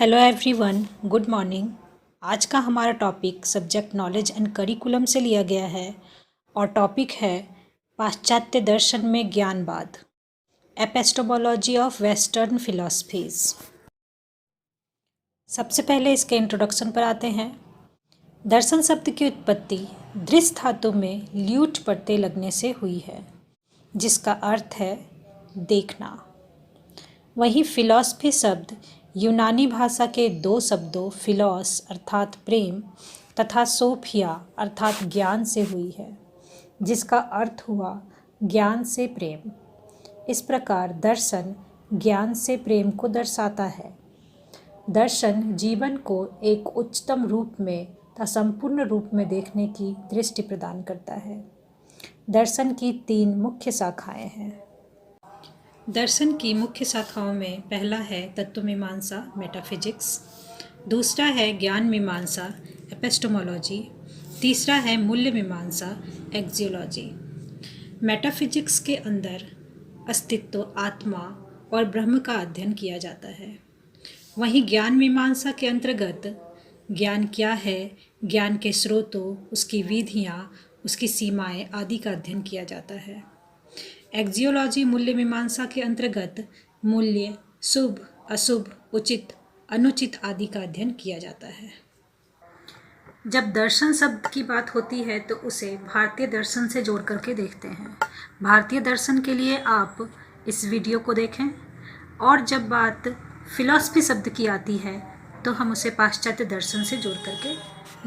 Hello everyone, good morning. आज का हमारा topic subject knowledge and curriculum से लिया गया है और टॉपिक है पाश्चात्य दर्शन में ज्ञानवाद, एपिस्टेमोलॉजी ऑफ वेस्टर्न फिलॉसफीज। सबसे पहले इसके इंट्रोडक्शन पर आते हैं। दर्शन शब्द की उत्पत्ति दृश्य धातु में ल्यूट पड़ते लगने से हुई है, जिसका अर्थ है देखना। वहीं फिलॉसफी शब्द यूनानी भाषा के दो शब्दों फिलॉस अर्थात प्रेम तथा सोफिया अर्थात ज्ञान से हुई है, जिसका अर्थ हुआ ज्ञान से प्रेम। इस प्रकार दर्शन ज्ञान से प्रेम को दर्शाता है। दर्शन जीवन को एक उच्चतम रूप में तथा संपूर्ण रूप में देखने की दृष्टि प्रदान करता है। दर्शन की 3 मुख्य शाखाएं हैं। दर्शन की मुख्य शाखाओं में पहला है तत्वमीमांसा मेटाफिजिक्स, दूसरा है ज्ञान मीमांसा एपिस्टेमोलॉजी, तीसरा है मूल्य मीमांसा एक्जियोलॉजी। मेटाफिजिक्स के अंदर अस्तित्व, आत्मा और ब्रह्म का अध्ययन किया जाता है। वहीं ज्ञान मीमांसा के अंतर्गत ज्ञान क्या है, ज्ञान के स्रोतों, उसकी विधियाँ, उसकी सीमाएं आदि का अध्ययन किया जाता है। एक्जियोलॉजी मूल्य मीमांसा के अंतर्गत मूल्य, शुभ अशुभ, उचित अनुचित आदि का अध्ययन किया जाता है। जब दर्शन शब्द की बात होती है तो उसे भारतीय दर्शन से जोड़ करके देखते हैं। भारतीय दर्शन के लिए आप इस वीडियो को देखें, और जब बात फिलॉसफी शब्द की आती है तो हम उसे पाश्चात्य दर्शन से जोड़ करके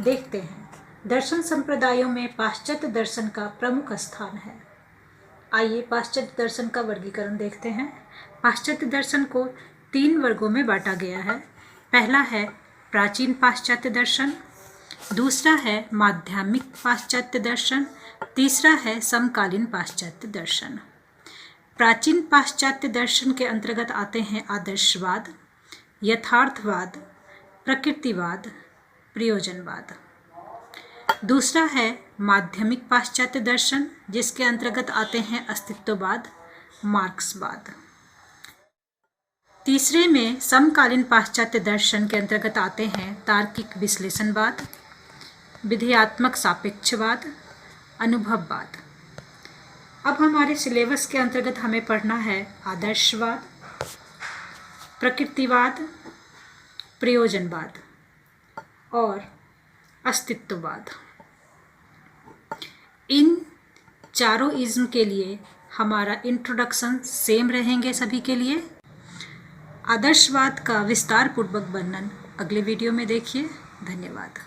देखते हैं। दर्शन संप्रदायों में पाश्चात्य दर्शन का प्रमुख स्थान है। आइए पाश्चात्य दर्शन का वर्गीकरण देखते हैं। पाश्चात्य दर्शन को 3 वर्गों में बांटा गया है। पहला है प्राचीन पाश्चात्य दर्शन, दूसरा है माध्यमिक पाश्चात्य दर्शन, तीसरा है समकालीन पाश्चात्य दर्शन। प्राचीन पाश्चात्य दर्शन के अंतर्गत आते हैं आदर्शवाद, यथार्थवाद, प्रकृतिवाद, प्रयोजनवाद। दूसरा है माध्यमिक पाश्चात्य दर्शन, जिसके अंतर्गत आते हैं अस्तित्ववाद, मार्क्सवाद। तीसरे में समकालीन पाश्चात्य दर्शन के अंतर्गत आते हैं तार्किक विश्लेषणवाद, विधेयात्मक सापेक्षवाद, अनुभववाद। अब हमारे सिलेबस के अंतर्गत हमें पढ़ना है आदर्शवाद, प्रकृतिवाद, प्रयोजनवाद और अस्तित्ववाद। इन चारों इज्म के लिए हमारा इंट्रोडक्शन सेम रहेंगे सभी के लिए। आदर्शवाद का विस्तार पूर्वक वर्णन अगले वीडियो में देखिए। धन्यवाद।